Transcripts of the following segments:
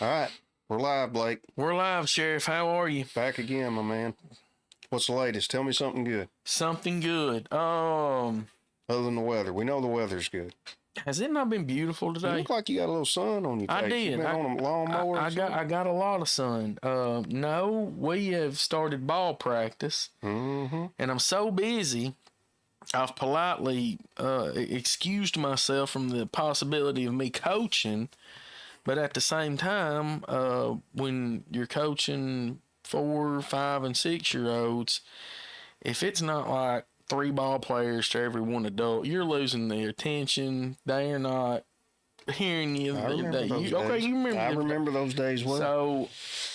All right. We're live, Blake. We're live, Sheriff. How are you? Back again, my man. What's the latest? Tell me something good. Something good. Other than the weather. We know the weather's good. Has it not been beautiful You today? look like you got a little sun on your face. I did. You been on a lawnmower I got a lot of sun. No, we have started ball practice, and I'm so busy. I've politely excused myself from the possibility of me coaching, but at the same time, when you're coaching 4, 5, and 6-year-olds, if it's not like 3 ball players to every one adult, you're losing their attention. They're not hearing you. I remember those days. Okay, you remember. I remember those days well. So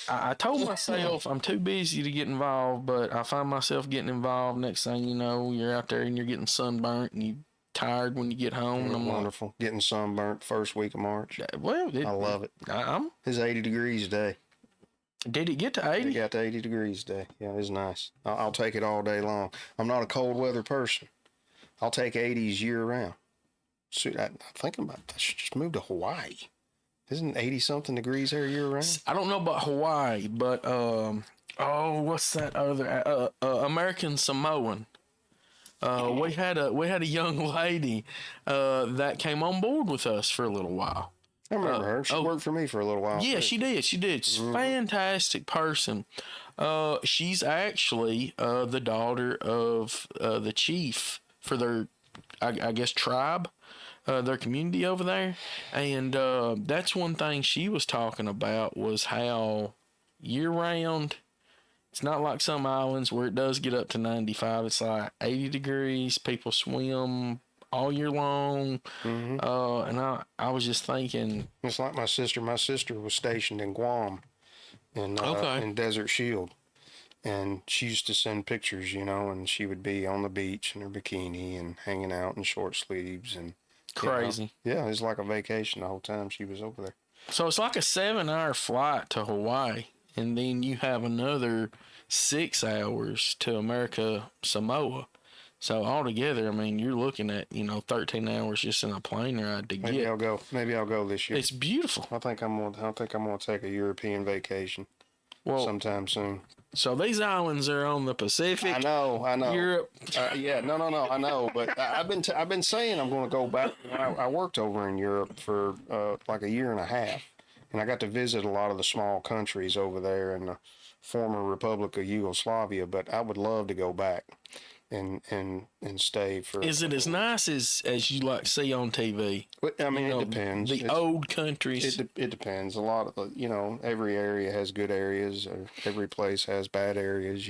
I told myself I'm too busy to get involved, but I find myself getting involved. Next thing you know, you're out there and you're getting sunburnt and you tired when you get home. And I'm wonderful. Like, getting sunburnt first week of March. Well, I love it. It's 80 degrees today. Did it get to 80? It got to 80 degrees today. Yeah, it's nice. I'll take it all day long. I'm not a cold weather person. I'll take 80s year round. Shoot, I'm thinking about I should just move to Hawaii. Isn't 80 something degrees there year round? I don't know about Hawaii, but what's that other American Samoan? We had a young lady that came on board with us for a little while. I remember her. She worked for me for a little while. Yeah, she did. She's a fantastic person. She's actually the daughter of the chief for their, I guess, tribe, their community over there. And that's one thing she was talking about was how year-round, it's not like some islands where it does get up to 95. It's like 80 degrees. People swim all year long. And I was just thinking, it's like my sister. My sister was stationed in Guam, in Desert Shield, and she used to send pictures, and she would be on the beach in her bikini and hanging out in short sleeves and crazy. Yeah, it was like a vacation the whole time she was over there. So it's like a 7-hour flight to Hawaii, and then you have another 6 hours to America Samoa. So altogether, I mean, you're looking at 13 hours just in a plane ride to Maybe get. Maybe I'll go this year. It's beautiful. I think I'm gonna take a European vacation. Sometime soon. So these islands are on the Pacific. I know. Europe. Yeah, no, I know. But I've been saying I'm going to go back. I worked over in Europe for like a year and a half, and I got to visit a lot of the small countries over there in the former Republic of Yugoslavia. But I would love to go back and stay for. Is it as nice as you like see on TV? I mean, it depends. The old countries. It depends. A lot of every area has good areas. Or every place has bad areas.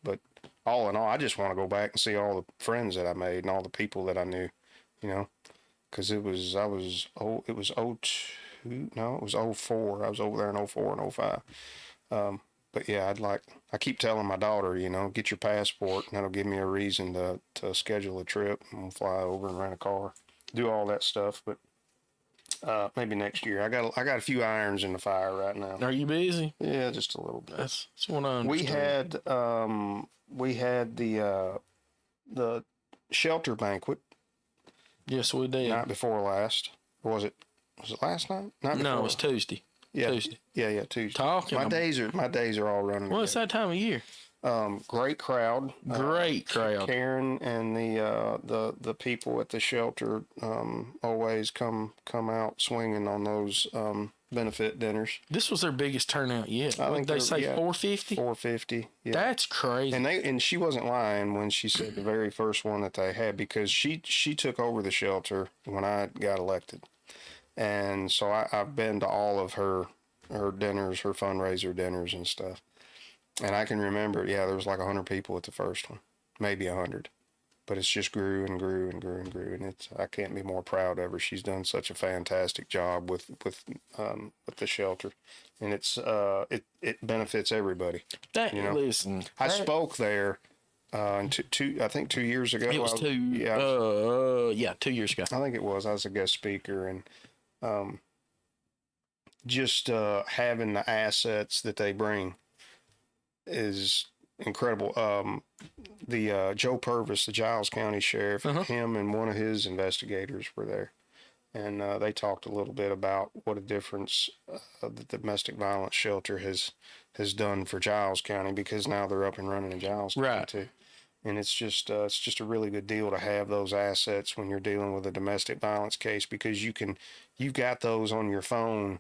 But all in all, I just want to go back and see all the friends that I made and all the people that I knew. Because it was 04. I was over there in 04 and 05. But yeah, I keep telling my daughter, get your passport, and that'll give me a reason to schedule a trip and we'll fly over and rent a car, do all that stuff. But maybe next year. I got a few irons in the fire right now. Are you busy? Yeah, just a little bit. That's what I understand. We had the shelter banquet. Yes, we did. Night before last. Or was it last night? No, it was Tuesday. Yeah, Tuesday. Yeah, Tuesday. My days are all running. Well, it's that time of year. Great crowd. Great crowd. Karen and the people at the shelter always come out swinging on those benefit dinners. This was their biggest turnout yet. I think they say 450. 450. Yeah. That's crazy. And she wasn't lying when she said the very first one that they had, because she took over the shelter when I got elected. And so I've been to all of her dinners, her fundraiser dinners and stuff. And I can remember, there was like 100 people at the first one, maybe 100. But it's just grew and grew and grew and grew. And I can't be more proud of her. She's done such a fantastic job with the shelter. And it benefits everybody. Listen. I spoke there I think 2 years ago. It was 2 years ago. I think it was. I was a guest speaker, and just having the assets that they bring is incredible. The Joe Purvis, the Giles County Sheriff, him and one of his investigators were there. and they talked a little bit about what a difference the domestic violence shelter has done for Giles County, because now they're up and running in Giles County Right. too. And it's just a really good deal to have those assets when you're dealing with a domestic violence case, because you've got those on your phone,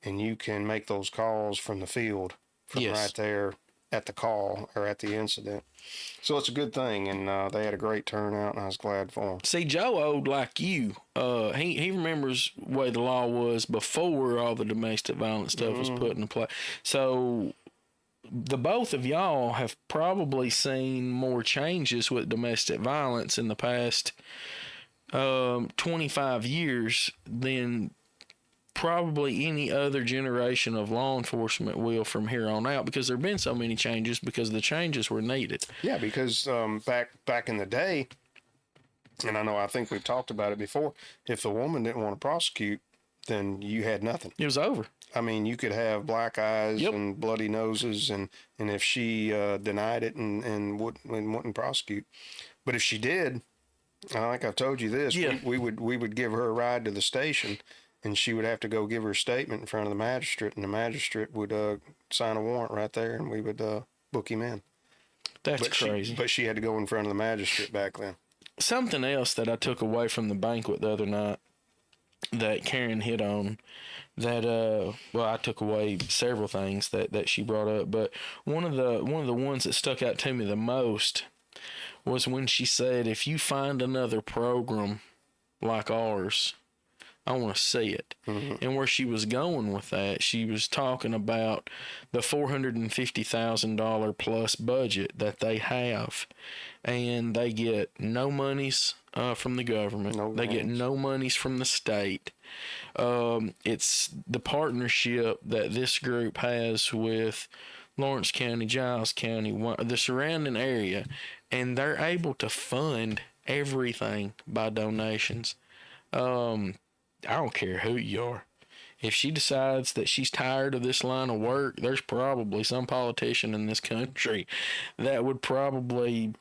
and you can make those calls from the field, from Yes. right there at the call or at the incident. So it's a good thing, and they had a great turnout, and I was glad for them. See, Joe old like you. He remembers the way the law was before all the domestic violence stuff was put into play. So the both of y'all have probably seen more changes with domestic violence in the past 25 years than probably any other generation of law enforcement will from here on out, because there have been so many changes, because the changes were needed. Yeah, because back in the day, and I think we've talked about it before, if the woman didn't want to prosecute, then you had nothing. It was over. I mean, you could have black eyes and bloody noses, and if she denied it and wouldn't prosecute, but if she did, I think I've told you this, we would give her a ride to the station, and she would have to go give her statement in front of the magistrate, and the magistrate would sign a warrant right there, and we would book him in. That's crazy. But she had to go in front of the magistrate back then. Something else that I took away from the banquet the other night that Karen hit on, that I took away several things that she brought up, but one of the ones that stuck out to me the most was when she said, if you find another program like ours, I want to see it. Mm-hmm. And where she was going with that, she was talking about the $450,000 plus budget that they have, and they get no monies from the government. They get no monies from the state. It's the partnership that this group has with Lawrence County, Giles County, the surrounding area, and they're able to fund everything by donations. I don't care who you are. If she decides that she's tired of this line of work, there's probably some politician in this country that would probably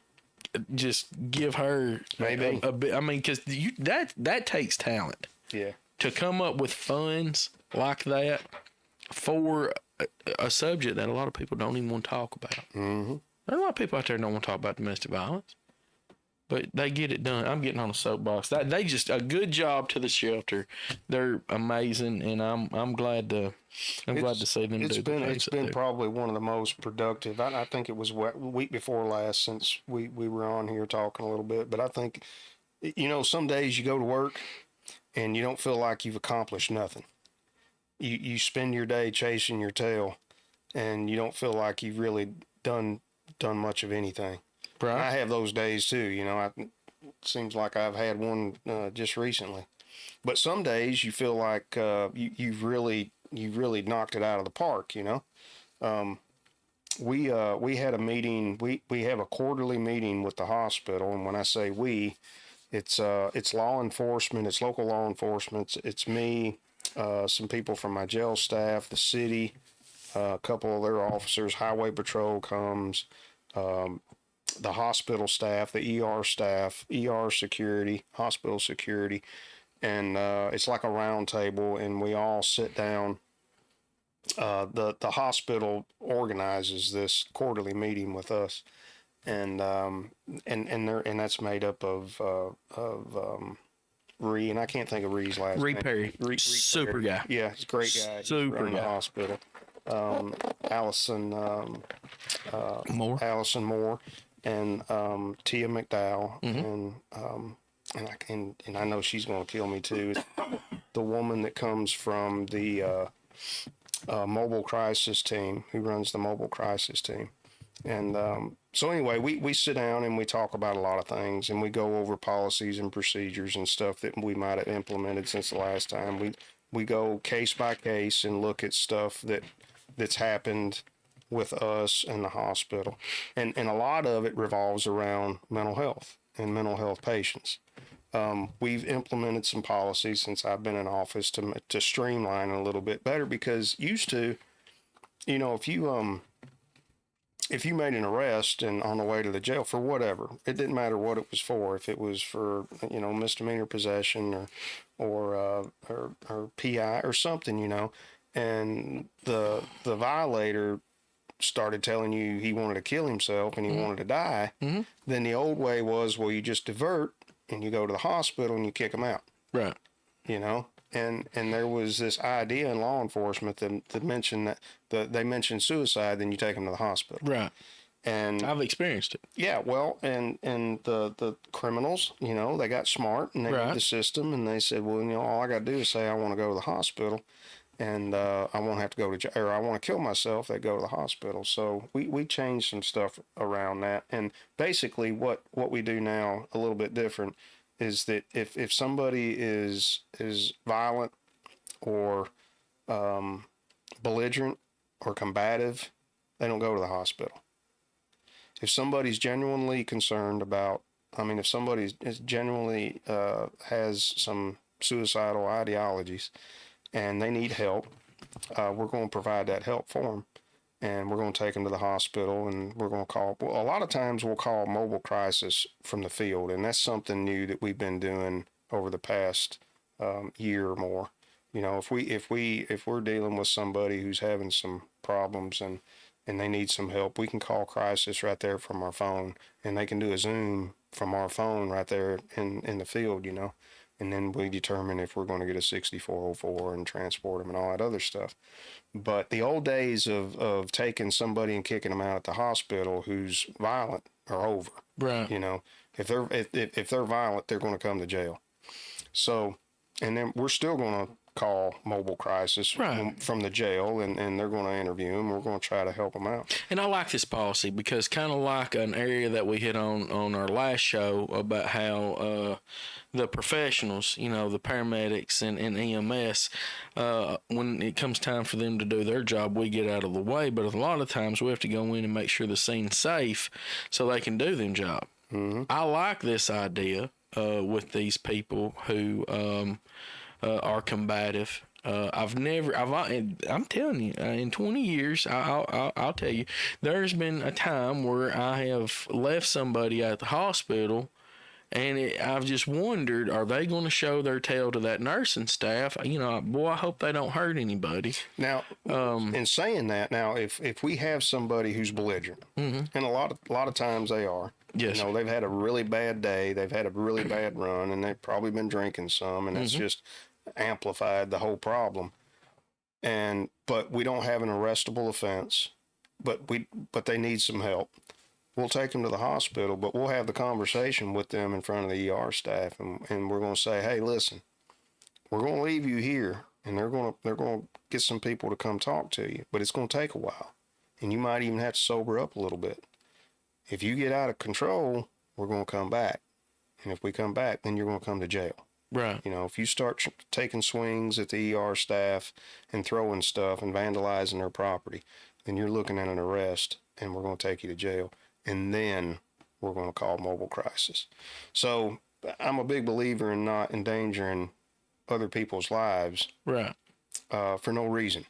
just give her maybe a bit. I mean, because that takes talent. Yeah. To come up with funds like that for a subject that a lot of people don't even want to talk about. Mm-hmm. There are a lot of people out there that don't want to talk about domestic violence, but they get it done. I'm getting on a soapbox. They just a good job to the shelter. They're amazing, and I'm glad to see them. It's been probably one of the most productive. I think it was week before last since we were on here talking a little bit. But I think, some days you go to work and you don't feel like you've accomplished nothing. You spend your day chasing your tail, and you don't feel like you've really done much of anything. Right. I have those days too. It seems like I've had one just recently. But some days you feel like you've really knocked it out of the park. We had a meeting. We have a quarterly meeting with the hospital, and when I say we, it's law enforcement, it's local law enforcement, it's me, some people from my jail staff, the city, a couple of their officers, highway patrol comes. The hospital staff, the ER staff, ER security, hospital security, and it's like a round table, and we all sit down. The hospital organizes this quarterly meeting with us, and that's made up of Ree, and I can't think of Ree's last name. Perry. Ree Super Perry. guy. Yeah, he's a great guy. Super from guy. The hospital. Allison Moore. And Tia McDowell, and I know she's going to kill me too. The woman that comes from the mobile crisis team, who runs the mobile crisis team, and so anyway, we sit down and we talk about a lot of things, and we go over policies and procedures and stuff that we might have implemented since the last time. We go case by case and look at stuff that's happened with us and the hospital, and a lot of it revolves around mental health and mental health patients. We've implemented some policies since I've been in office to streamline it a little bit better, because used to, if you if you made an arrest and on the way to the jail for whatever, it didn't matter what it was for. If it was for misdemeanor possession or PI or something, and the violator started telling you he wanted to kill himself and he wanted to die, then the old way was, well, you just divert and you go to the hospital and you kick him out, Right. And there was this idea in law enforcement that mentioned that they mentioned suicide, then you take them to the hospital. Right. And I've experienced it. yeah, well, and the criminals, they got smart and they Right. knew the system, and they said, well, all I got to do is say I want to go to the hospital, and I won't have to go to jail, or I want to kill myself. They go to the hospital. So we changed some stuff around that, and basically what we do now a little bit different is that if somebody is violent or belligerent or combative, they don't go to the hospital. If somebody's genuinely concerned about, if somebody is genuinely has some suicidal ideologies and they need help, we're going to provide that help for them. And we're going to take them to the hospital, and we're going to call, well, a lot of times we'll call mobile crisis from the field. And that's something new that we've been doing over the past year or more. If we're dealing with somebody who's having some problems and they need some help, we can call crisis right there from our phone, and they can do a Zoom from our phone right there in the field, and then we determine if we're going to get a 6404 and transport them and all that other stuff. But the old days of taking somebody and kicking them out at the hospital who's violent are over. Right. If they're violent, they're going to come to jail. So, and then we're still going to call mobile crisis from the jail, and they're going to interview them. We're going to try to help them out. And I like this policy because kind of like an area that we hit on our last show about how the professionals, the paramedics and EMS, when it comes time for them to do their job, we get out of the way. But a lot of times we have to go in and make sure the scene's safe so they can do their job. Mm-hmm. I like this idea with these people who are combative. I'm telling you, in 20 years, I'll tell you, there's been a time where I have left somebody at the hospital, and I've just wondered, are they going to show their tail to that nursing staff? Boy, I hope they don't hurt anybody. Now, in saying that, if we have somebody who's belligerent, and a lot of times they are, yes, they've had a really bad day, they've had a really bad run, and they've probably been drinking some, and it's just amplified the whole problem. But we don't have an arrestable offense, but they need some help. We'll take them to the hospital, but we'll have the conversation with them in front of the ER staff, and we're going to say, hey, listen, we're going to leave you here, and they're going to get some people to come talk to you, but it's going to take a while, and you might even have to sober up a little bit. If you get out of control, we're going to come back, and if we come back, then you're going to come to jail. Right. If you start taking swings at the ER staff and throwing stuff and vandalizing their property, then you're looking at an arrest, and we're going to take you to jail. And then we're going to call mobile crisis. So I'm a big believer in not endangering other people's lives, right, for no reason.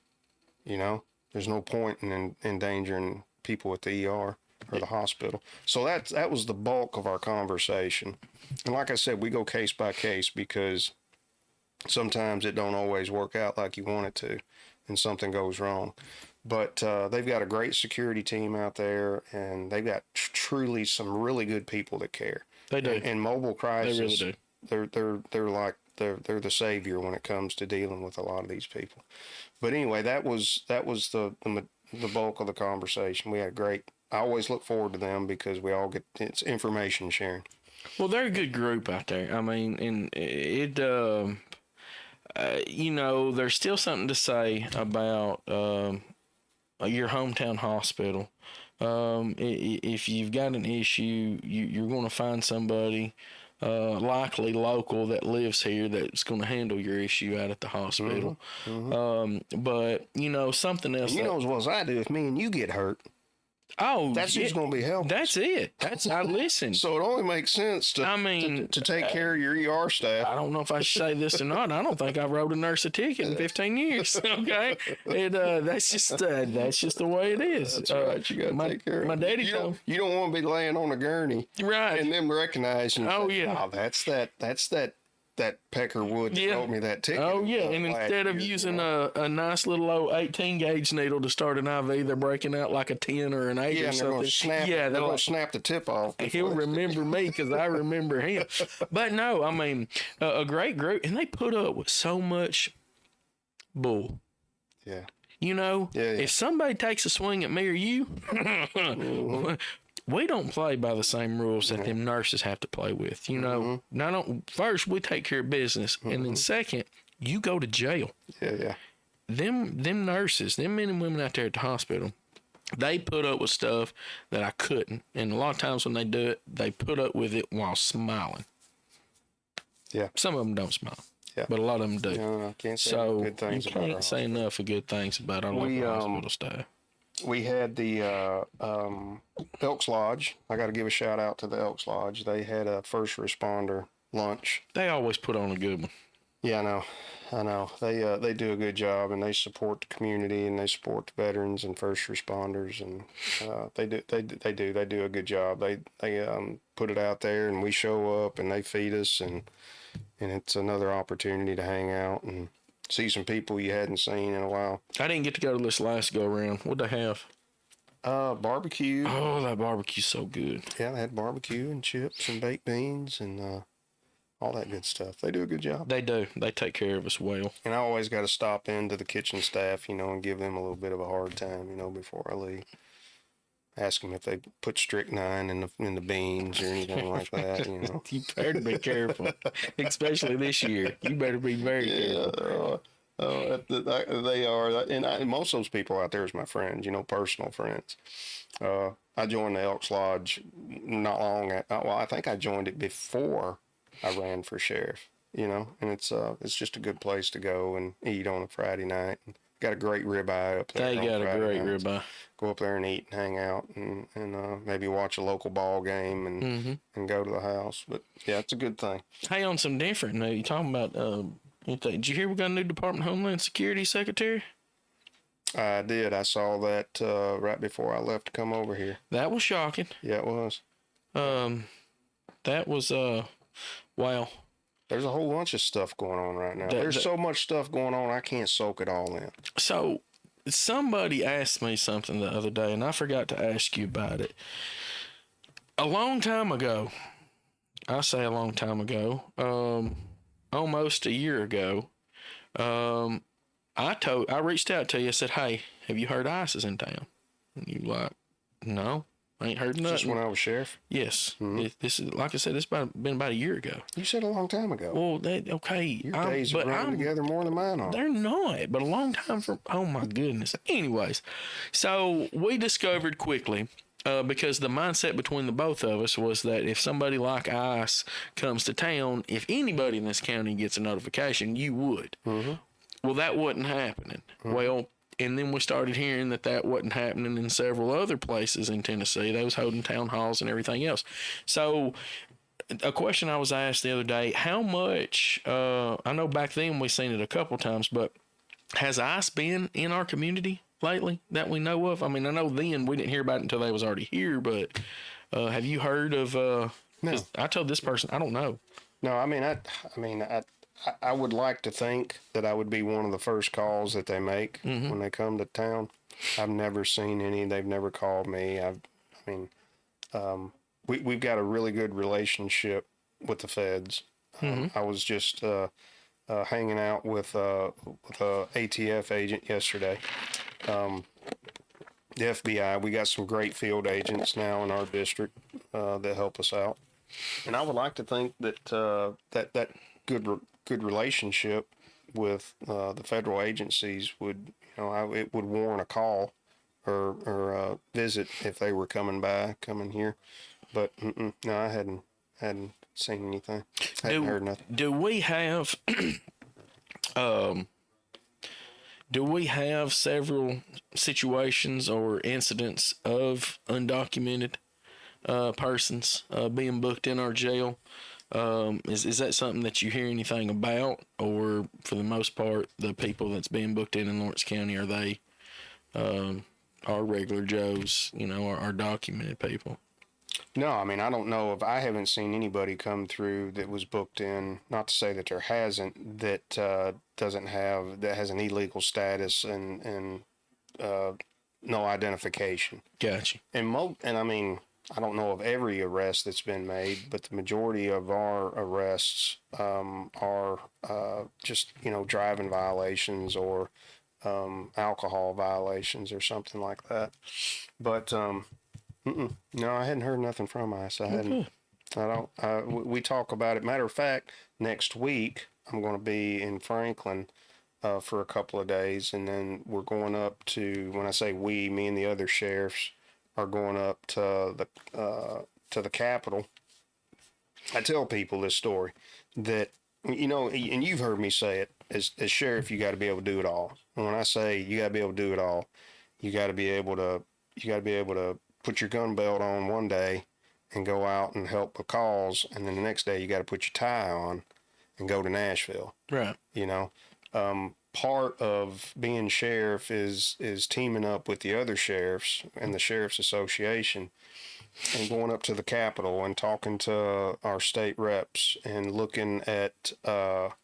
There's no point in endangering people at the ER or the hospital. So that was the bulk of our conversation. And like I said, we go case by case because sometimes it don't always work out like you want it to, and something goes wrong. But they've got a great security team out there, and they've got truly some really good people that care. They do. And mobile crisis, they really do. They're the savior when it comes to dealing with a lot of these people. But anyway, that was the bulk of the conversation. We had great. I always look forward to them because it's information sharing. Well, they're a good group out there. I mean, and it. There's still something to say about your hometown hospital. If you've got an issue, you're going to find somebody likely local that lives here that's going to handle your issue out at the hospital. But something else. And as well as I do, if me and you get hurt, Oh, That's who's going to be helping. That's it. I listen. So it only makes sense to, to take care of your ER staff. I don't know if I should say this or not. I don't think I wrote a nurse a ticket in 15 years. Okay, that's just the way it is. That's right. You got to take care of my daddy. You don't want to be laying on a gurney, right? And them recognizing. Oh say, yeah. Oh, that's that Peckerwood that wrote me that ticket. Oh yeah, and instead of using a nice little old 18 gauge needle to start an IV, they're breaking out like a 10 or an 8 or something. They're gonna snap the tip off. He'll remember me because I remember him. But no, I mean a great group, and they put up with so much bull. Yeah. If somebody takes a swing at me or you, we don't play by the same rules that them nurses have to play with. First we take care of business, and then second, you go to jail. Yeah. Them nurses, them men and women out there at the hospital, they put up with stuff that I couldn't. And a lot of times when they do it, they put up with it while smiling. Yeah. Some of them don't smile. Yeah. But a lot of them do. I can't say good things you about can't say enough of good things about our local hospital staff. We had the Elks Lodge. I got to give a shout out to the Elks Lodge. They had a first responder lunch. They always put on a good one. Yeah, I know. They do a good job, and they support the community, and they support the veterans and first responders, and they do a good job. They put it out there, and we show up, and they feed us, and it's another opportunity to hang out and see some people you hadn't seen in a while. I didn't get to go to this last go around. What'd they have? Barbecue. Oh, that barbecue's so good. Yeah, they had barbecue and chips and baked beans and all that good stuff. They do a good job. They do. They take care of us well. And I always got to stop into the kitchen staff, and give them a little bit of a hard time, before I leave. Ask them if they put strychnine in the beans or anything like that. You better be careful, especially this year. You better be very careful. They are, and most of those people out there is my friends, personal friends. I joined the Elks Lodge not long. I think I joined it before I ran for sheriff. And it's just a good place to go and eat on a Friday night. Got a great ribeye up there. They got a great ribeye. Go up there and eat and hang out and maybe watch a local ball game and go to the house. But yeah, it's a good thing. Hey, on some different note, you talking about, did you hear we got a new Department of Homeland Security secretary? I did. I saw that right before I left to come over here. That was shocking. Yeah, it was. That was, wow. There's a whole bunch of stuff going on right now. There's so much stuff going on, I can't soak it all in. So, somebody asked me something the other day, and I forgot to ask you about it. A long time ago, I say a long time ago, almost a year ago, I reached out to you. I said, "Hey, have you heard ICE is in town?" And you like, "No, I ain't heard nothing." Just when I was sheriff? Yes. Mm-hmm. This is, like I said, it's been about a year ago. You said a long time ago. Well, okay. Your days are running together more than mine are. They're not, but a long time from, oh my goodness. Anyways, so we discovered quickly, because the mindset between the both of us was that if somebody like ICE comes to town, if anybody in this county gets a notification, you would. Mm-hmm. Well, that wasn't happening. Mm-hmm. Well, and then we started hearing that wasn't happening in several other places in Tennessee. They was holding town halls and everything else. So a question I was asked the other day, how much, I know back then we seen it a couple times, but has ICE been in our community lately that we know of? I mean, I know then we didn't hear about it until they was already here, but have you heard of, no. I told this person, I don't know. No, I would like to think that I would be one of the first calls that they make when they come to town. I've never seen any. They've never called me. We've got a really good relationship with the feds. I was just hanging out with a ATF agent yesterday. The FBI. We got some great field agents now in our district that help us out, and I would like to think that that good relationship with the federal agencies would, it would warrant a call or a visit if they were coming here. But no, I hadn't seen anything. Hadn't heard nothing. Do we have Do we have several situations or incidents of undocumented persons being booked in our jail? Is that something that you hear anything about, or for the most part, the people that's being booked in Lawrence County, are they our regular Joes? Our documented people. No, I mean, I don't know if I haven't seen anybody come through that was booked in. Not to say that there hasn't, that that has an illegal status and no identification. Gotcha. And I mean, I don't know of every arrest that's been made, but the majority of our arrests are just driving violations or alcohol violations or something like that. But no, I hadn't heard nothing from ICE. I hadn't. I don't. We talk about it. Matter of fact, next week I'm going to be in Franklin for a couple of days, and then we're going up to. When I say we, me and the other sheriffs are going up to the Capitol. I tell people this story that and you've heard me say it as sheriff. You got to be able to do it all. And when I say you got to be able to do it all, you got to be able to put your gun belt on one day and go out and help a cause, and then the next day you got to put your tie on and go to Nashville. Right. Part of being sheriff is teaming up with the other sheriffs and the Sheriff's Association and going up to the Capitol and talking to our state reps and looking at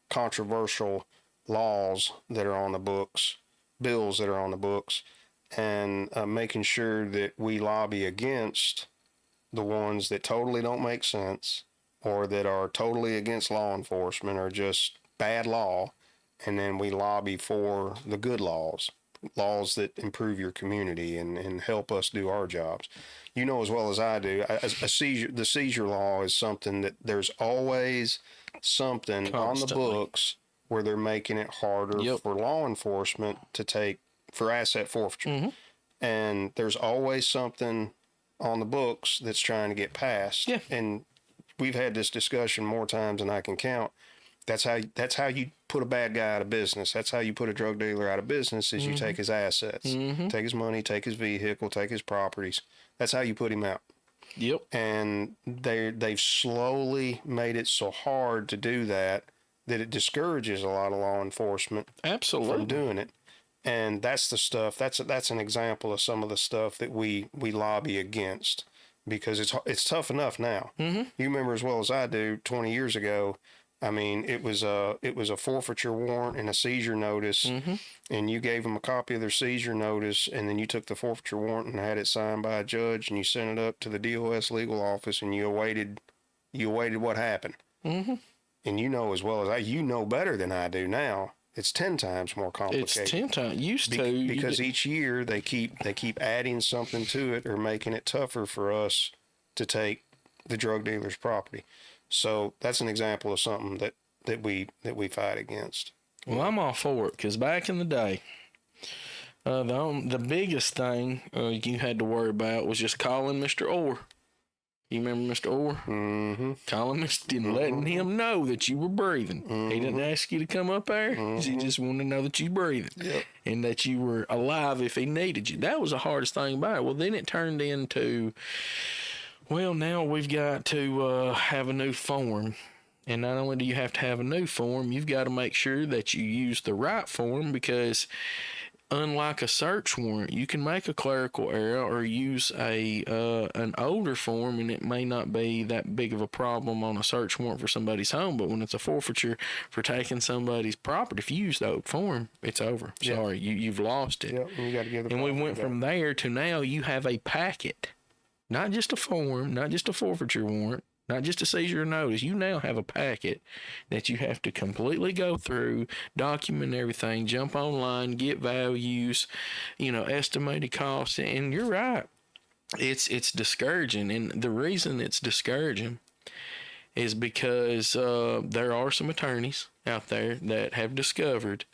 controversial laws that are on the books, bills that are on the books, and making sure that we lobby against the ones that totally don't make sense or that are totally against law enforcement or just bad law, and then we lobby for the good laws that improve your community and help us do our jobs. You know as well as I do, the seizure law is something that there's always something Constantly on the books where they're making it harder for law enforcement to take for asset forfeiture. Mm-hmm. And there's always something on the books that's trying to get passed. Yeah. And we've had this discussion more times than I can count. That's how you put a bad guy out of business. That's how you put a drug dealer out of business is you take his assets, take his money, take his vehicle, take his properties. That's how you put him out. Yep. And they've slowly made it so hard to do that it discourages a lot of law enforcement from doing it. And that's the stuff. That's an example of some of the stuff that we lobby against, because it's tough enough now. Mm-hmm. You remember as well as I do. 20 years ago, I mean, it was a forfeiture warrant and a seizure notice, and you gave them a copy of their seizure notice, and then you took the forfeiture warrant and had it signed by a judge, and you sent it up to the DOS legal office, and you awaited what happened. Mm-hmm. And you know as well as you know better than I do now. It's 10 times more complicated. It's 10 times because each year they keep adding something to it or making it tougher for us to take the drug dealer's property. So that's an example of something that we fight against. Well, I'm all for it, because back in the day, the biggest thing you had to worry about was just calling Mr. Orr. You remember Mr. Orr? Mm-hmm. Calling Mr. and letting him know that you were breathing. Mm-hmm. He didn't ask you to come up there. Mm-hmm. He just wanted to know that you were breathing and that you were alive if he needed you. That was the hardest thing about it. Well, then it turned into, well, now we've got to have a new form. And not only do you have to have a new form, you've got to make sure that you use the right form, because unlike a search warrant, you can make a clerical error or use an older form, and it may not be that big of a problem on a search warrant for somebody's home. But when it's a forfeiture for taking somebody's property, if you use the old form, it's over. Sorry, you've lost it. Yeah, you got to give the. And we went from there to now you have a packet, not just a form, not just a forfeiture warrant, not just a seizure notice. You now have a packet that you have to completely go through, document everything, jump online, get values, estimated costs. And you're right. It's discouraging. And the reason it's discouraging is because there are some attorneys out there that have discovered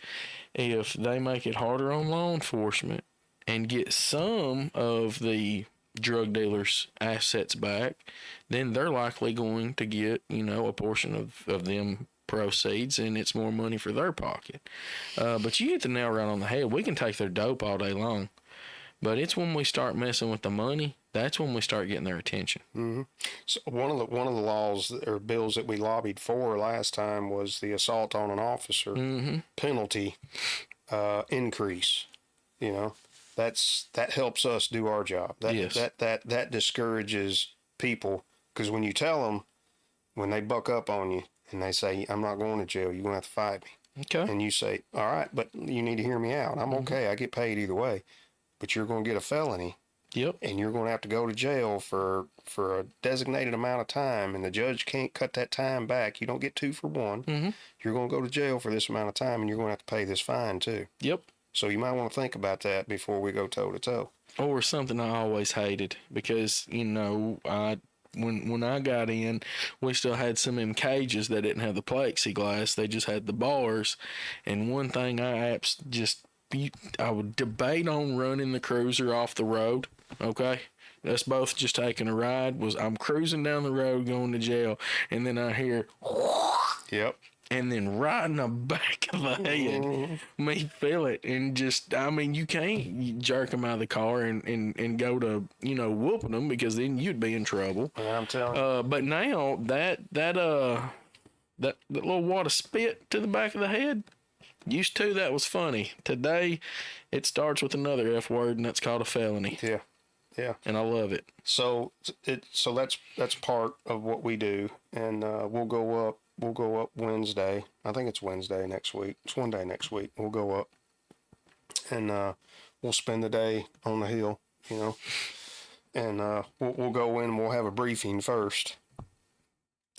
if they make it harder on law enforcement and get some of the drug dealers' assets back, then they're likely going to get, a portion of them proceeds, and it's more money for their pocket. But you hit the nail right on the head. We can take their dope all day long, but it's when we start messing with the money, that's when we start getting their attention. Mm-hmm. So one of the laws or bills that we lobbied for last time was the assault on an officer penalty increase. You know, that helps us do our job. That discourages people, because when you tell them, when they buck up on you and they say, "I'm not going to jail, you're gonna have to fight me," Okay. and you say, "All right, but you need to hear me out. I'm okay. I get paid either way, but you're gonna get a felony." Yep. And you're going to have to go to jail for a designated amount of time, and the judge can't cut that time back. You don't get 2 for 1. Mm-hmm. You're going to go to jail for this amount of time, and you're going to have to pay this fine too. Yep. So you might want to think about that before we go toe to toe. Or something I always hated, because, you know, when I got in, we still had some of them cages that didn't have the plexiglass. They just had the bars. And one thing I would debate on running the cruiser off the road. Okay, us both just taking a ride. I'm cruising down the road going to jail, and then I hear, yep, and then right in the back of the head, me feel it, and just, I mean, you can't jerk them out of the car and go to, you know, whooping them, because then you'd be in trouble. Yeah, I'm telling you. But now that little wad of spit to the back of the head. Used to, that was funny. Today, it starts with another F word, and that's called a felony. Yeah, yeah. And I love it. So that's part of what we do, and we'll go up Wednesday. I think it's Wednesday next week. It's one day next week. We'll go up, and we'll spend the day on the hill, you know, and we'll go in. And we'll have a briefing first.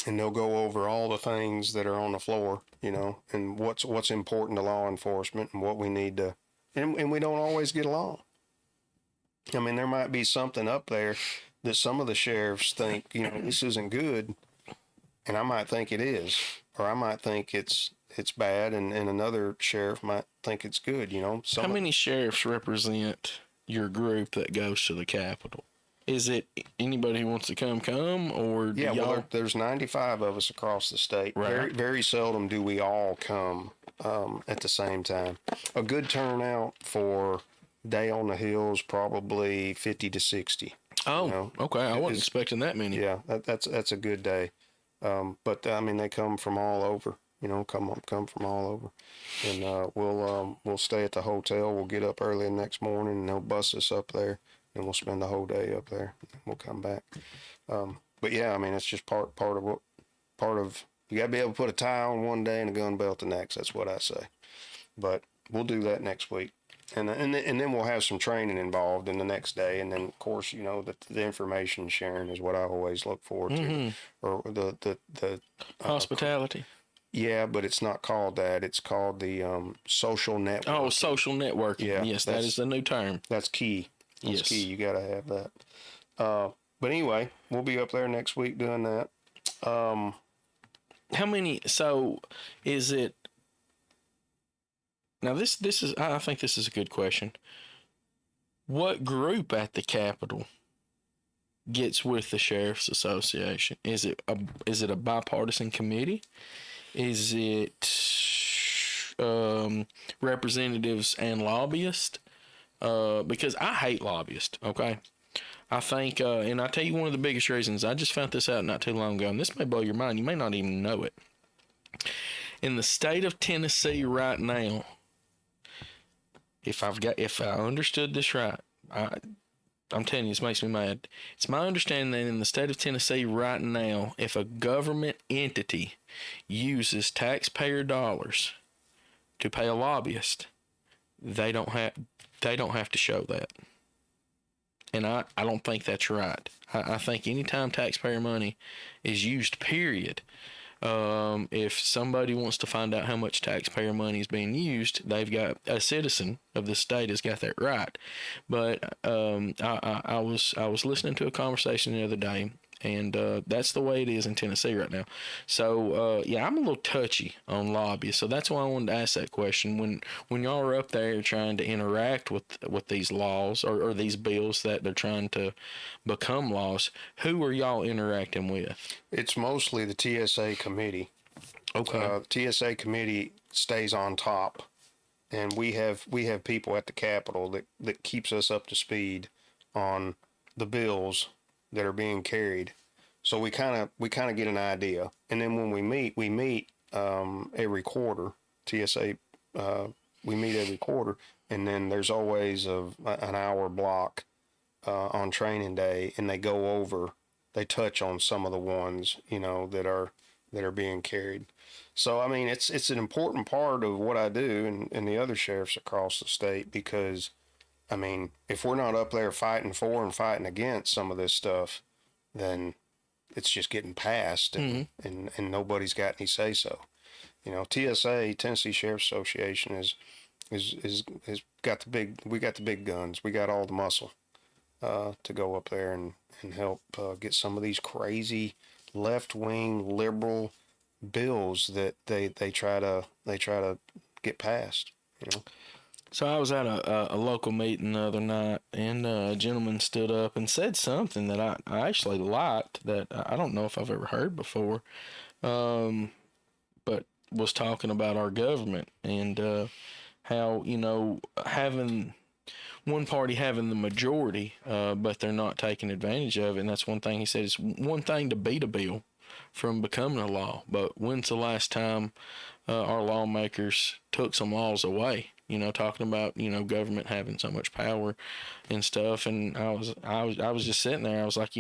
And they'll go over all the things that are on the floor, you know, and what's important to law enforcement and what we need to, and we don't always get along. I mean, there might be something up there that some of the sheriffs think, you know, this isn't good, and I might think it is, or I might think it's bad, and another sheriff might think it's good, you know. How many sheriffs represent your group that goes to the Capitol? Is it anybody who wants to come, or yeah? Well, there's 95 of us across the state. Right. Very, very seldom do we all come at the same time. A good turnout for Day on the Hill is probably 50 to 60. Oh, you know? Okay. I wasn't expecting that many. Yeah, that's a good day. But I mean, they come from all over. You know, come from all over, and we'll stay at the hotel. We'll get up early the next morning, and they'll bus us up there. And we'll spend the whole day up there. We'll come back. But yeah, I mean, it's just part of you got to be able to put a tie on one day and a gun belt the next. That's what I say. But we'll do that next week, and then we'll have some training involved in the next day, and then of course, you know, the information sharing is what I always look forward to, or the hospitality. Yeah, but it's not called that. It's called the social network. Oh, social networking. Yeah, yes, that is the new term. That's key. That's yes. key. You got to have that. But anyway, we'll be up there next week doing that. How many? So, is it? Now this is. I think this is a good question. What group at the Capitol gets with the Sheriff's Association? Is it a bipartisan committee? Is it representatives and lobbyists? Because I hate lobbyists, okay? I think, and I'll tell you one of the biggest reasons. I just found this out not too long ago, and this may blow your mind. You may not even know it. In the state of Tennessee right now, if I understood this right, I'm telling you, this makes me mad. It's my understanding that in the state of Tennessee right now, if a government entity uses taxpayer dollars to pay a lobbyist, they don't have to show that. And I don't think that's right. I think anytime taxpayer money is used, period, if somebody wants to find out how much taxpayer money is being used, they've got a citizen of the state has got that right. But I was listening to a conversation the other day, and that's the way it is in Tennessee right now. So yeah, I'm a little touchy on lobbyists. So that's why I wanted to ask that question. When y'all are up there trying to interact with these laws or these bills that they're trying to become laws, who are y'all interacting with? It's mostly the TSA committee. Okay. TSA committee stays on top, and we have people at the Capitol that keeps us up to speed on the bills that are being carried. So we kind of get an idea, and then when we meet every quarter. TSA we meet every quarter, and then there's always an hour block on training day, and they touch on some of the ones that are being carried. So I mean, it's an important part of what I do and the other sheriffs across the state, because I mean, if we're not up there fighting for and fighting against some of this stuff, then it's just getting passed, and nobody's got any say so. TSA, Tennessee Sheriff's Association, is got we got the big guns. We got all the muscle to go up there and help get some of these crazy left wing liberal bills that they try to get passed. So I was at a local meeting the other night, and a gentleman stood up and said something that I actually liked, that I don't know if I've ever heard before, but was talking about our government and how, having one party having the majority, but they're not taking advantage of it. And that's one thing he said. It's one thing to beat a bill from becoming a law, but when's the last time our lawmakers took some laws away? Talking about government having so much power and stuff. And I was just sitting there. I was like,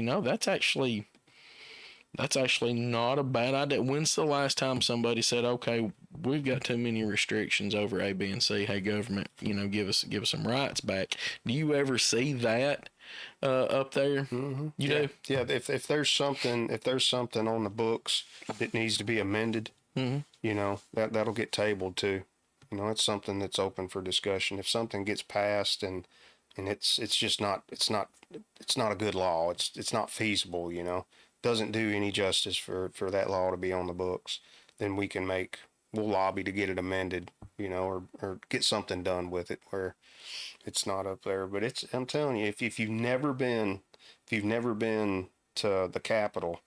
that's actually not a bad idea. When's the last time somebody said, "Okay, we've got too many restrictions over A, B, and C. Hey, government, give us some rights back." Do you ever see that up there? Mm-hmm. You yeah. do? Yeah. If there's something on the books that needs to be amended, that'll get tabled too. It's something that's open for discussion. If something gets passed and it's just not a good law. It's not feasible. Doesn't do any justice for that law to be on the books. Then we'll lobby to get it amended. Or get something done with it where it's not up there. But I'm telling you, if you've never been to the Capitol,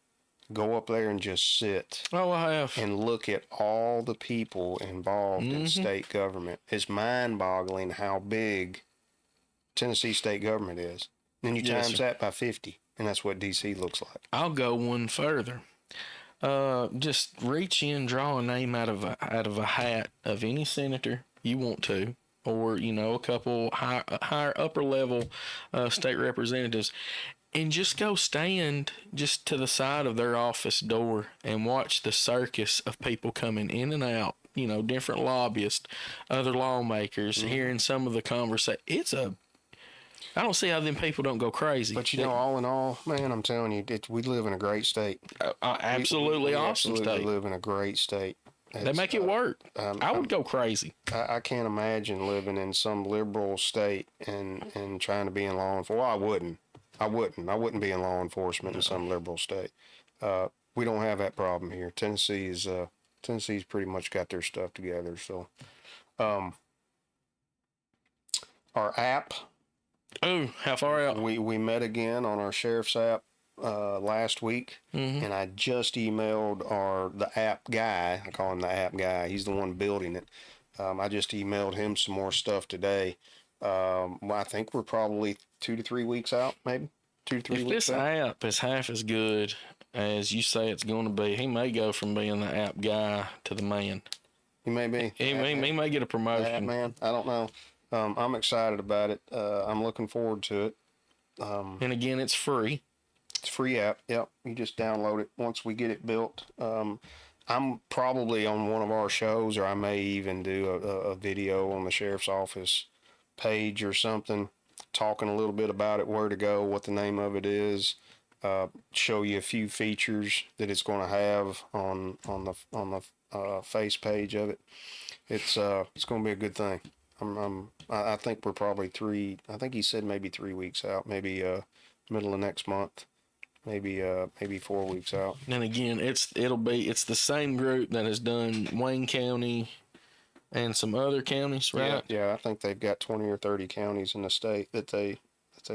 go up there and just sit. Oh, I have. And look at all the people involved in state government. It's mind-boggling how big Tennessee state government is. Then you times that by 50, and that's what DC looks like. I'll go one further. Just reach in, draw a name out of a hat of any senator you want to, or a couple higher upper level state representatives, and just go stand just to the side of their office door and watch the circus of people coming in and out. Different lobbyists, other lawmakers, hearing some of the conversation. I don't see how them people don't go crazy. But all in all, man, I'm telling you, we live in a great state. Absolutely we awesome absolutely state. live in a great state. They make it work. I would go crazy. I can't imagine living in some liberal state and trying to be in law enforcement. Well, I wouldn't be in law enforcement in some liberal state. We don't have that problem here. Tennessee's pretty much got their stuff together. So, our app. Oh, how far out? We met again on our sheriff's app last week, and I just emailed the app guy. I call him the app guy. He's the one building it. I just emailed him some more stuff today. I think we're probably 2 to 3 weeks out, maybe 2 to 3 If weeks this out. app is half as good as you say it's going to be, he may go from being the app guy to the man. He may be. He may get a promotion. App man, I don't know. I'm excited about it. I'm looking forward to it. And again, it's free. It's a free app. Yep. You just download it once we get it built. I'm probably on one of our shows, or I may even do a video on the sheriff's office page or something, talking a little bit about it, where to go, what the name of it is, show you a few features that it's going to have on the face page of it. It's going to be a good thing. I think we're probably I think he said maybe 3 weeks out, maybe middle of next month, maybe 4 weeks out. And again, it's the same group that has done Wayne County and some other counties, right? Yeah. I think they've got 20 or 30 counties in the state that they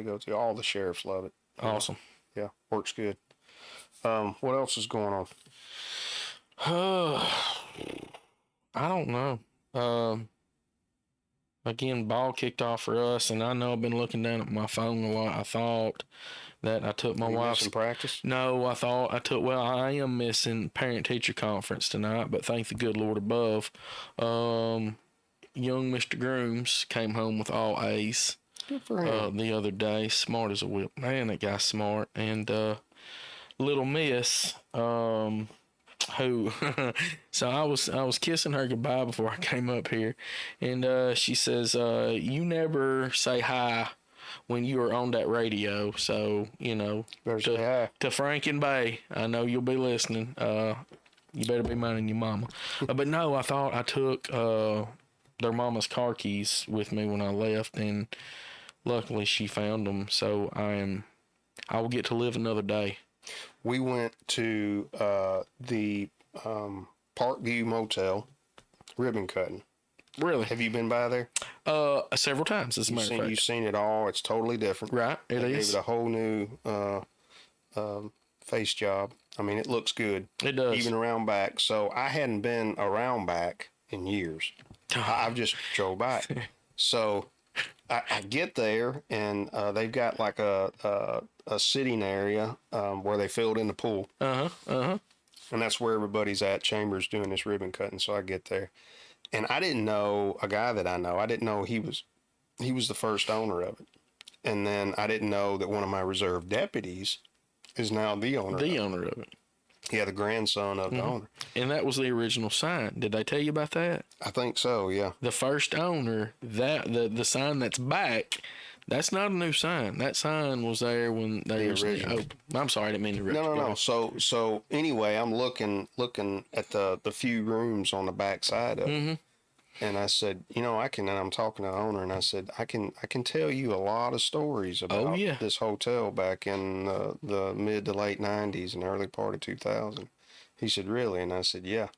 go to. All the sheriffs love it. Awesome. Yeah, works good. What else is going on? I don't know. Again, ball kicked off for us, and I know I've been looking down at my phone a lot. I thought that I took my Are you wife's missing practice? No, I thought I took. Well, I am missing parent teacher conference tonight, but thank the good Lord above. Young Mr. Grooms came home with all A's Good for him. the other day. Smart as a whip. Man, that guy's smart. And little Miss, who so I was kissing her goodbye before I came up here, and she says, "You never say hi when you are on that radio." So Better say hi. to Frank and Bay, I know you'll be listening. You better be minding your mama. But no, I thought I took their mama's car keys with me when I left, and luckily she found them. So I will get to live another day. We went to the Parkview Motel ribbon cutting. Really? Have you been by there? Several times, as a matter of fact. You've seen it all. It's totally different. Right, it They is. gave it a whole new face job. I mean, it looks good. It does. Even around back. So I hadn't been around back in years. I've just drove by. So I get there, and they've got like a sitting area where they filled in the pool. And that's where everybody's at. Chambers doing this ribbon cutting. So I get there, and I didn't know a guy that I know. I didn't know he was the first owner of it, and then I didn't know that one of my reserve deputies is now the owner. The owner of it. Yeah, the grandson of the owner. And that was the original sign. Did they tell you about that? I think so. Yeah. The first owner, that the sign that's back, that's not a new sign. That sign was there when they originally opened. I'm sorry, I didn't mean to interrupt. No. So anyway, I'm looking at the few rooms on the back side of it, and I said, I can. And I'm talking to the owner, and I said, I can tell you a lot of stories about this hotel back in the mid to late '90s and early part of 2000. He said, really? And I said, yeah.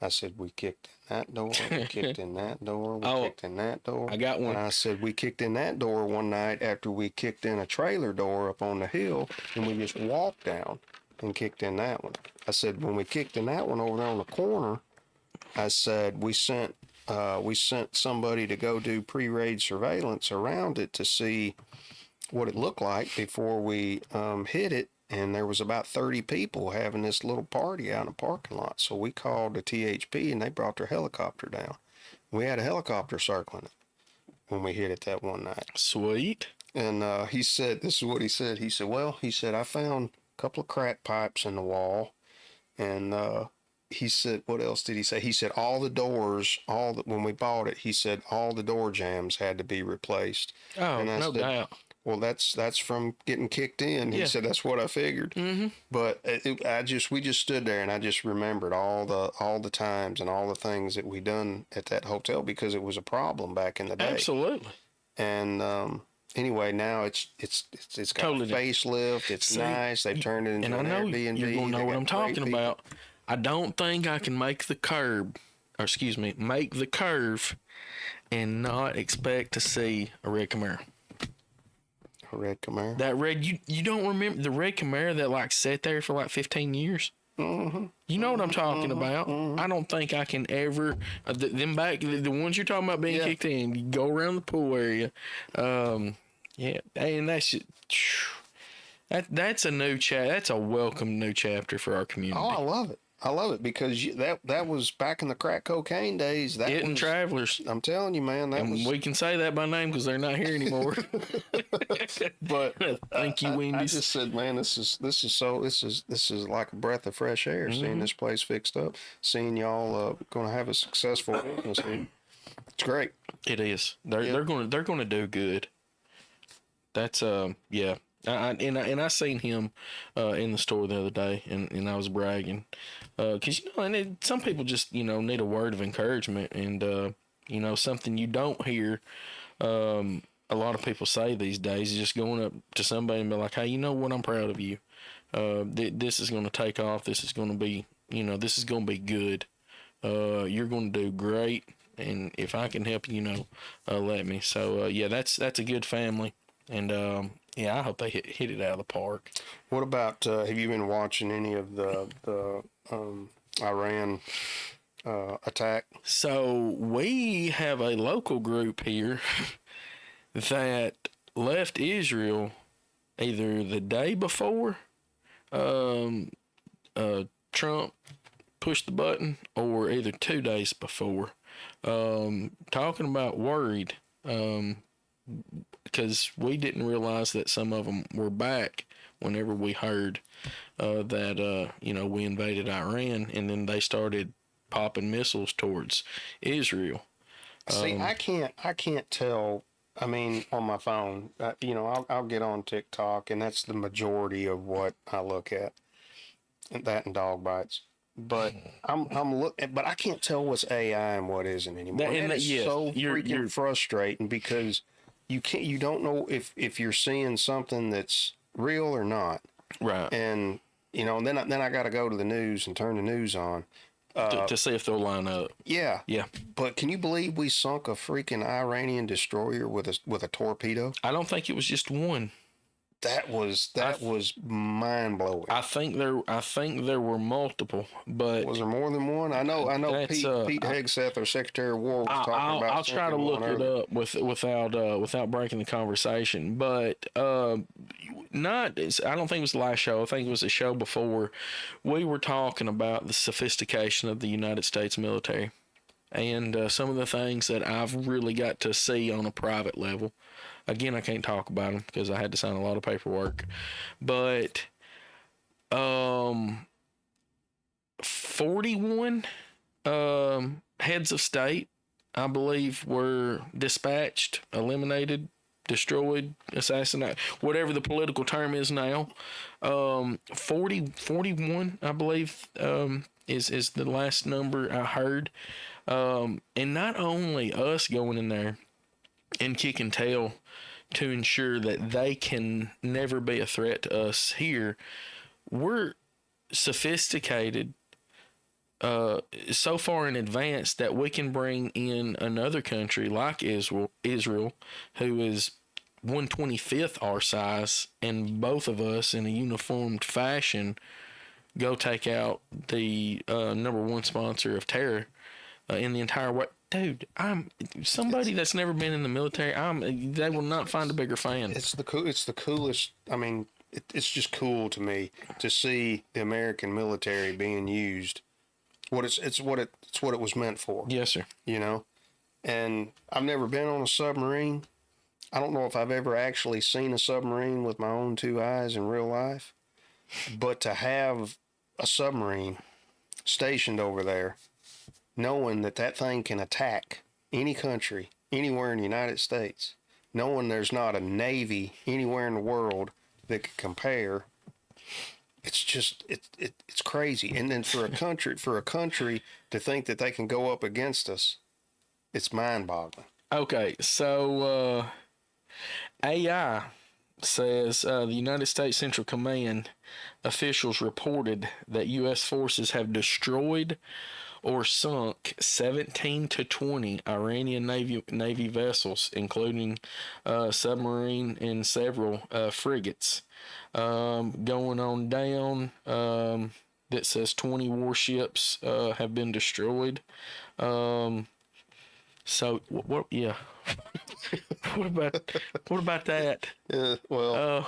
I said, we kicked in that door, we kicked in that door, we kicked in that door. I got one. And I said, we kicked in that door one night after we kicked in a trailer door up on the hill, and we just walked down and kicked in that one. I said, when we kicked in that one over there on the corner, I said, we sent somebody to go do pre-raid surveillance around it to see what it looked like before we hit it. And there was about 30 people having this little party out in the parking lot. So we called the THP, and they brought their helicopter down. We had a helicopter circling it when we hit it that one night. Sweet. And he said, this is what he said. He said, I found a couple of crack pipes in the wall. And he said, what else did he say? He said, all the doors, when we bought it, he said, all the door jambs had to be replaced. Oh, and no doubt. Well, that's from getting kicked in. He said, that's what I figured. But we just stood there, and I just remembered all the times and all the things that we done at that hotel, because it was a problem back in the day. Absolutely. And anyway, now it's got totally a facelift. It's nice. They've turned it into an Airbnb. And you're gonna know what I'm talking about. I don't think I can make the curve and not expect to see a red Camaro. A red Camaro? That red, you don't remember the red Camaro that like sat there for like 15 years? You know what I'm talking about. I don't think I can ever, them back, the ones you're talking about being kicked in, you go around the pool area. Yeah, and that's a new that's a welcome new chapter for our community. Oh, I love it. I love it, because that was back in the crack cocaine days. Getting travelers. I'm telling you, man. We can say that by name because they're not here anymore. But thank you, Wendy's. I just said, man, this is like a breath of fresh air. Seeing this place fixed up, seeing y'all going to have a successful business here. It's great. It is. They're going to do good. That's yeah. I seen him in the store the other day, and I was bragging because some people just need a word of encouragement, and something you don't hear a lot of people say these days is just going up to somebody and be like, hey, you know what, I'm proud of you. This is going to take off. This is going to be this is going to be good. You're going to do great, and if I can help you, let me. So yeah, that's a good family, and yeah, I hope they hit it out of the park. What about, have you been watching any of the Iran attack. So we have a local group here that left Israel either the day before Trump pushed the button or either 2 days before. Talking about worried because we didn't realize that some of them were back whenever we heard that we invaded Iran, and then they started popping missiles towards Israel. See, I can't tell. I mean, on my phone, I'll get on TikTok, and that's the majority of what I look at, and that and dog bites. But I'm looking, but I can't tell what's AI and what isn't anymore. And that is so freaking frustrating because you don't know if you're seeing something that's real or not. Right. And then I got to go to the news and turn the news on to see if they'll line up. Yeah. Yeah. But can you believe we sunk a freaking Iranian destroyer with a torpedo? I don't think it was just one. That was mind blowing. I think there were multiple, but was there more than one? I know. Pete Hegseth, our Secretary of War, was talking about. I'll try to look it up without breaking the conversation, but not. I don't think it was the last show. I think it was a show before. We were talking about the sophistication of the United States military, and some of the things that I've really got to see on a private level. Again, I can't talk about them because I had to sign a lot of paperwork. But 41 heads of state, I believe, were dispatched, eliminated, destroyed, assassinated, whatever the political term is now. 41, I believe, is the last number I heard. And not only us going in there and kicking tail to ensure that they can never be a threat to us here, we're sophisticated so far in advance that we can bring in another country like Israel, who is 1/25th our size, and both of us in a uniformed fashion go take out the number one sponsor of terror in the entire world. Dude, I'm somebody that's never been in the military. They will not find a bigger fan. It's the coolest. I mean, it's just cool to me to see the American military being used. It's what it was meant for. Yes, sir. And I've never been on a submarine. I don't know if I've ever actually seen a submarine with my own two eyes in real life, but to have a submarine stationed over there, knowing that thing can attack any country, anywhere in the United States, knowing there's not a Navy anywhere in the world that can compare, it's just, it's crazy. And then for a country to think that they can go up against us, it's mind-boggling. Okay, so AI says the United States Central Command officials reported that U.S. forces have destroyed or sunk 17 to 20 Iranian Navy vessels, including submarine and several frigates. Going on down, that says 20 warships have been destroyed. So what? Yeah. What about that? Well,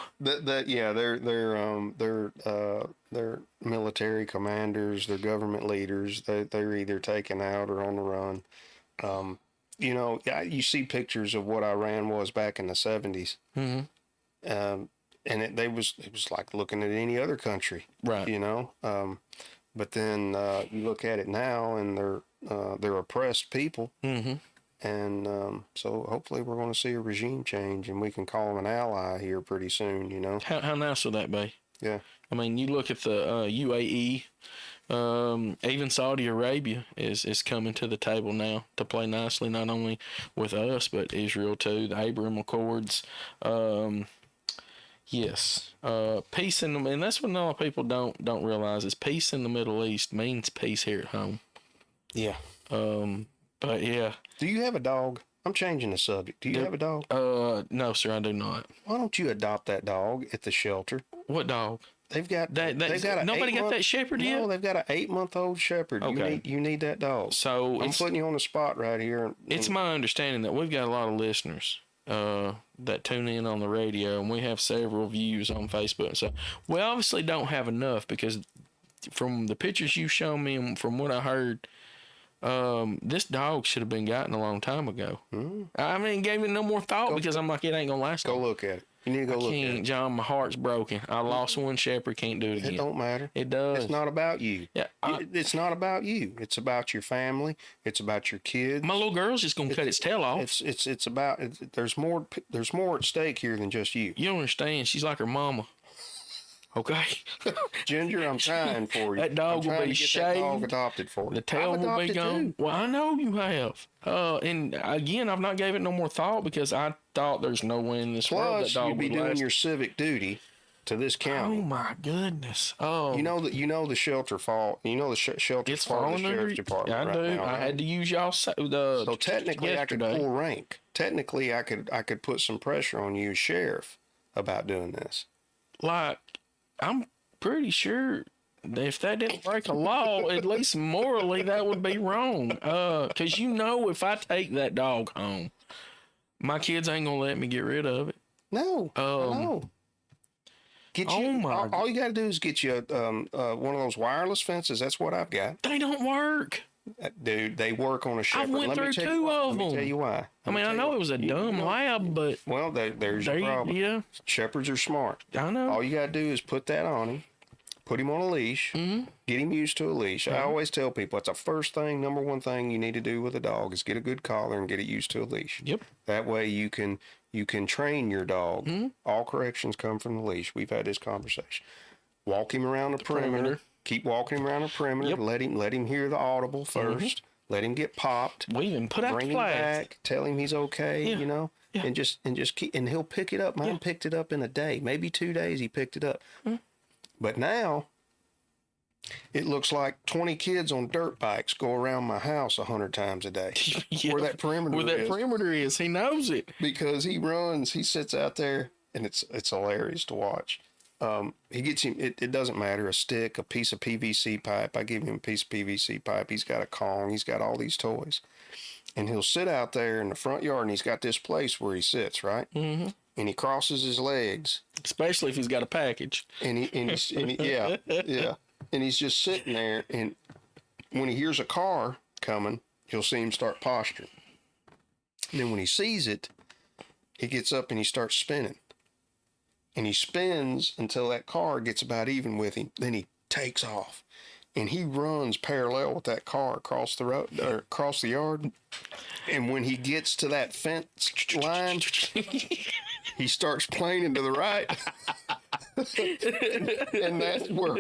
they're military commanders, they're government leaders. They're either taken out or on the run. You see pictures of what Iran was back in the 70s. Mm-hmm. And it was like looking at any other country, right? But then you look at it now, and they're oppressed people. Mm-hmm. And so hopefully we're going to see a regime change, and we can call them an ally here pretty soon, How nice would that be? Yeah. I mean, you look at the UAE, even Saudi Arabia is coming to the table now to play nicely, not only with us, but Israel too, the Abraham Accords. Yes. Peace and that's what a lot of people don't realize is peace in the Middle East means peace here at home. Yeah. But yeah. Do you have a dog? I'm changing the subject. Do you have a dog? No, sir, I do not. Why don't you adopt that dog at the shelter? What dog? They've got nobody got that shepherd yet. No, they've got an 8-month-old shepherd. Okay. You need that dog. So I'm putting you on the spot right here. It's my understanding that we've got a lot of listeners that tune in on the radio, and we have several views on Facebook. So we obviously don't have enough because from the pictures you've shown me and from what I heard, this dog should have been gotten a long time ago. I mean, gave it no more thought because I'm like, it ain't gonna last. Go look at it. You need to go look at it. John, my heart's broken. I lost one shepherd, can't do it again. It don't matter. It does. It's not about you. Yeah, it's not about you. It's about your family. It's about your kids. My little girl's just gonna cut its tail off. It's about. There's more at stake here than just you. You don't understand. She's like her mama. Okay. Ginger, I'm trying for you. That dog will be shaved. That dog adopted for you. The tail will be gone. Too. Well, I know you have. And again, I've not gave it no more thought because I thought there's no way in this world that dog you'd be would doing last. your civic duty to this county. Oh my goodness! Oh, you know the shelter fall. You know the shelter. it's part falling of the under. sheriff's department. I right do. now, I right? had to use y'all. So technically, yesterday. I could pull rank. Technically, I could put some pressure on you, sheriff, about doing this. Like, I'm pretty sure if that didn't break a law, at least morally, that would be wrong. Because if I take that dog home, my kids ain't gonna let me get rid of it. No, no. All you got to do is get you one of those wireless fences. That's what I've got. They don't work. Dude, they work on a shepherd. I went through two of them. Let me tell you why. I mean, I know it was a dumb lab, but... Well, there's your problem. Yeah. Shepherds are smart. I know. All you got to do is put that on him, put him on a leash, get him used to a leash. I always tell people it's the first thing, number one thing you need to do with a dog is get a good collar and get it used to a leash. Yep. That way you can train your dog. All corrections come from the leash. We've had this conversation. Walk him around the perimeter. Keep walking him around the perimeter. Yep. Let him hear the audible first. Let him get popped. We even put out Bring him flags. back. Tell him he's okay. Yeah. You know, Yeah. and just keep, and he'll pick it up. Mine picked it up in a day, maybe 2 days. He picked it up. But now it looks like 20 kids on dirt bikes go around my house 100 times a day. Yeah. Where that perimeter is. He knows it. because he runs. He sits out there, and it's hilarious to watch. He gets him. It doesn't matter. A stick, a piece of PVC pipe. I give him a piece of PVC pipe. He's got a Kong. He's got all these toys, and he'll sit out there in the front yard. And he's got this place where he sits, right? Mm-hmm. And he crosses his legs, Especially if he's got a package. and yeah, and he's just sitting there. And when he hears a car coming, you'll see him start posturing. And then when he sees it, he gets up and he starts spinning. And he spins until that car gets about even with him. Then he takes off. And he runs parallel with that car across the road or across the yard. And when he gets to that fence line, he starts planing to the right. And that's where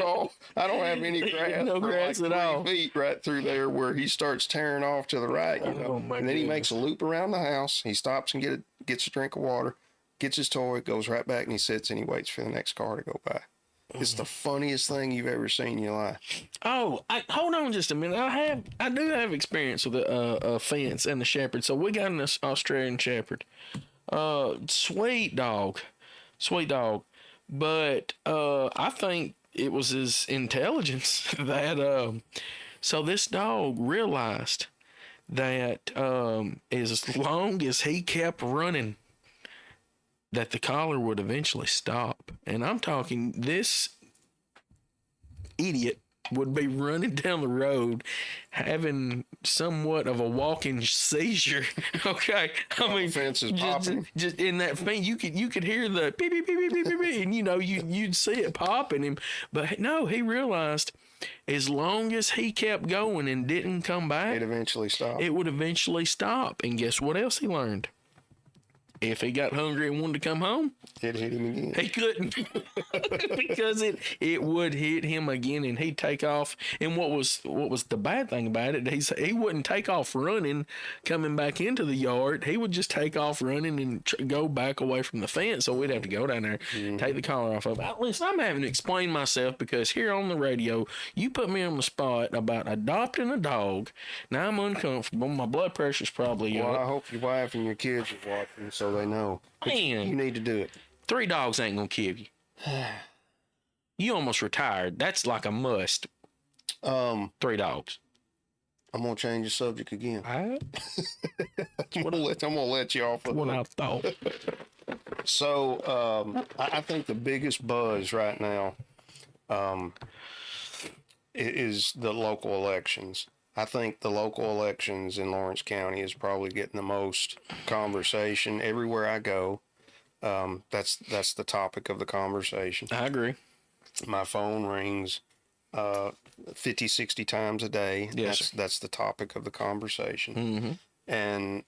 I don't have any grass. No grass like at all. 3 feet right through there where he starts tearing off to the right. You know? Oh, my And then he goodness. makes a loop around the house. He stops and gets a drink of water, gets his toy, goes right back, and he sits and he waits for the next car to go by. It's the funniest thing you've ever seen in your life. Oh, hold on just a minute. I do have experience with a fence and a shepherd. So we got an Australian shepherd. Sweet dog. But I think it was his intelligence that so this dog realized that as long as he kept running, that the collar would eventually stop. And I'm talking this idiot would be running down the road having somewhat of a walking seizure. Okay. I mean, Fence is popping. just in that thing, you could hear the beep, beep, beep, beep, beep, beep, and you'd see it popping him. But no, he realized as long as he kept going and didn't come back, It eventually stopped. it would eventually stop. And guess what else he learned? If he got hungry and wanted to come home, It hit him again. he couldn't because it would hit him again and he'd take off. And what was the bad thing about it? He wouldn't take off running, coming back into the yard. He would just take off running and go back away from the fence. So we'd have to go down there, take the collar off of it. Listen, I'm having to explain myself because here on the radio, you put me on the spot about adopting a dog. Now I'm uncomfortable. My blood pressure's probably Well, I up. hope your wife and your kids are watching so they know. But Man. you need to do it. 3 dogs ain't gonna kill you. You almost retired. That's like a must. Um, 3 dogs. I'm gonna change the subject again. I, I'm gonna let you off of what it. I thought. So I think the biggest buzz right now is the local elections. I think the local elections in Lawrence County is probably getting the most conversation everywhere I go. That's the topic of the conversation. I agree. My phone rings 50, 60 times a day. Yes, That's the topic of the conversation. Mm-hmm. And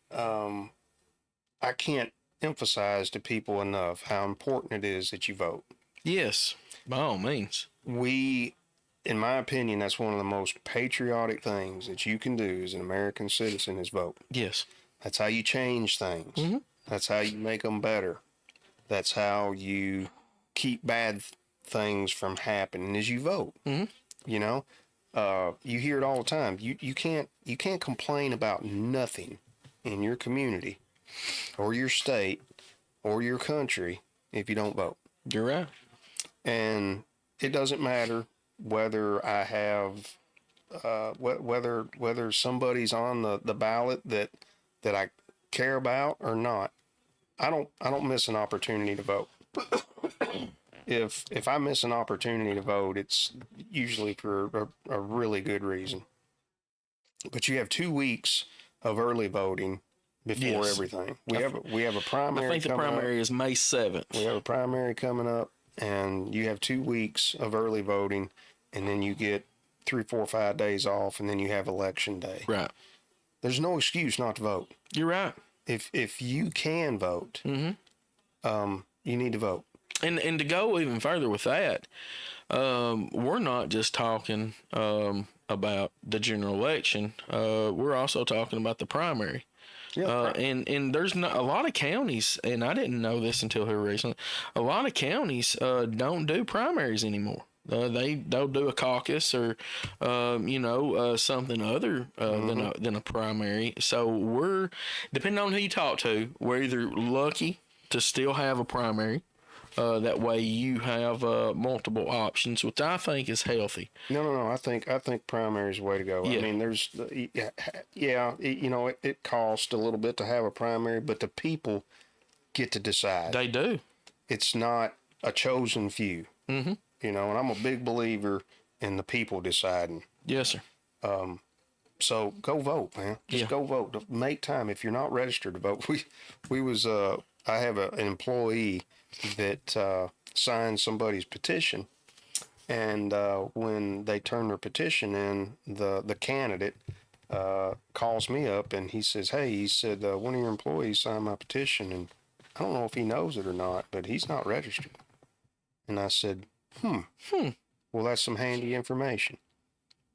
I can't emphasize to people enough how important it is that you vote. Yes, by all means. In my opinion, that's one of the most patriotic things that you can do as an American citizen is vote. Yes. That's how you change things. Mm-hmm. That's how you make them better. That's how you keep bad things from happening as you vote. Mm-hmm. You know, you hear it all the time. You can't complain about nothing in your community or your state or your country if you don't vote. You're right. And it doesn't matter whether I have whether somebody's on the ballot that I care about or not. I don't miss an opportunity to vote. If I miss an opportunity to vote, it's usually for a really good reason. But you have 2 weeks of early voting before Yes. everything. We have a primary. I think the primary is May 7th. We have a primary coming up, and you have 2 weeks of early voting, and then you get 3, 4, 5 days off, and then you have election day. Right. There's no excuse not to vote. You're right. If you can vote, Mm-hmm. You need to vote. And to go even further with that, we're not just talking about the general election. We're also talking about the primary. Yeah, And there's not a lot of counties, and I didn't know this until here recently. A lot of counties don't do primaries anymore. They'll do a caucus or something other than a primary. So we're, depending on who you talk to, we're either lucky to still have a primary. That way you have multiple options, which I think is healthy. No. I think primary is the way to go. Yeah. I mean, it costs a little bit to have a primary, but the people get to decide. They do. It's not a chosen few. Mm-hmm. And I'm a big believer in the people deciding. Yes, sir. So go vote, man. Just go vote. Make time. If you're not registered to vote, I have an employee that signed somebody's petition, and when they turn their petition in, the candidate calls me up and he says, "Hey," he said, "one of your employees signed my petition, and I don't know if he knows it or not, but he's not registered." And I said, well, that's some handy information.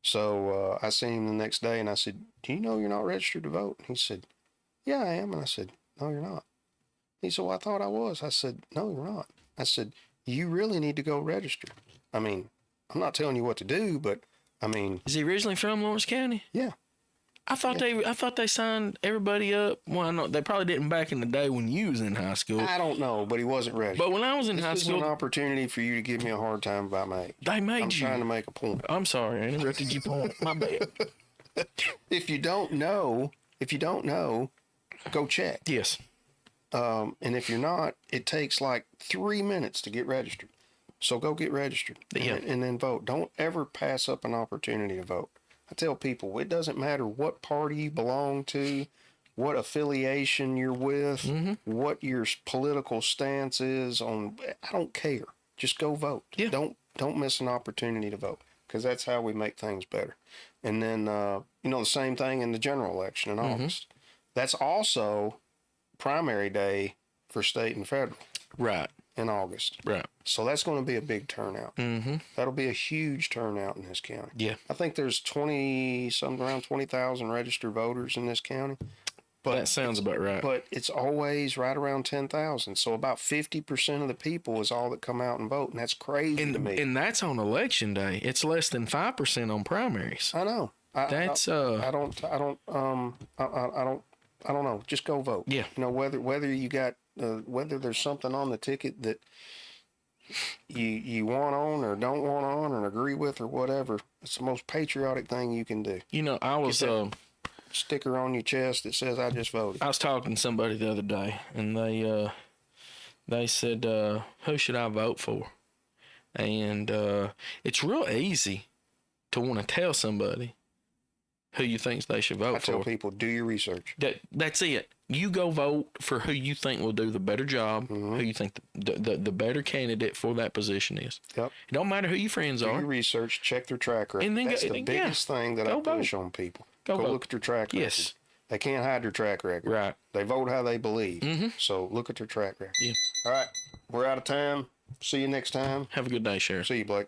So I seen him the next day and I said, "Do you know you're not registered to vote?" And he said, "Yeah, I am." And I said, "No, you're not." He said, "Well, I thought I was." I said, "No, you're not." I said, "You really need to go register. I mean, I'm not telling you what to do, but I mean." Is he originally from Lawrence County? Yeah. I thought they signed everybody up. Well, no, they probably didn't back in the day when you was in high school. I don't know, but he wasn't registered. But when I was in high This is school, an opportunity for you to give me a hard time about my age. they made I'm you. trying to make a point. I'm sorry, I interrupted you. Point. My bad. If you don't know, go check. Yes. And if you're not, it takes like 3 minutes to get registered. So go get registered and then vote. Don't ever pass up an opportunity to vote. I tell people, it doesn't matter what party you belong to, what affiliation you're with, what your political stance is on. I don't care. Just go vote. Yeah. Don't miss an opportunity to vote, because that's how we make things better. And then the same thing in the general election in August. That's also primary day for state and federal. Right. In August. Right. So that's going to be a big turnout. Mm-hmm. That'll be a huge turnout in this county. Yeah. I think there's around 20,000 registered voters in this county. But that sounds about right. But it's always right around 10,000. So about 50% of the people is all that come out and vote, and that's crazy to me. And that's on election day. It's less than 5% on primaries. I know. I don't know. Just go vote. Yeah. Whether you got whether there's something on the ticket that you want on or don't want on or agree with or whatever. It's the most patriotic thing you can do. You know, I was Sticker on your chest that says I just voted. I was talking to somebody the other day, and they said, "Who should I vote for?" And it's real easy to want to tell somebody who you think they should vote I tell for. people, do your research. That's it. You go vote for who you think will do the better job, who you think the better candidate for that position is. Yep. It don't matter who your friends Do are. your research, check their track record. And then That's the biggest thing that I Go push vote. on people. Go vote. look at their track record. Yes. They can't hide their track record. Right. They vote how they believe. So look at their track record. Yeah. All right. We're out of time. See you next time. Have a good day, Sheriff. See you, Blake.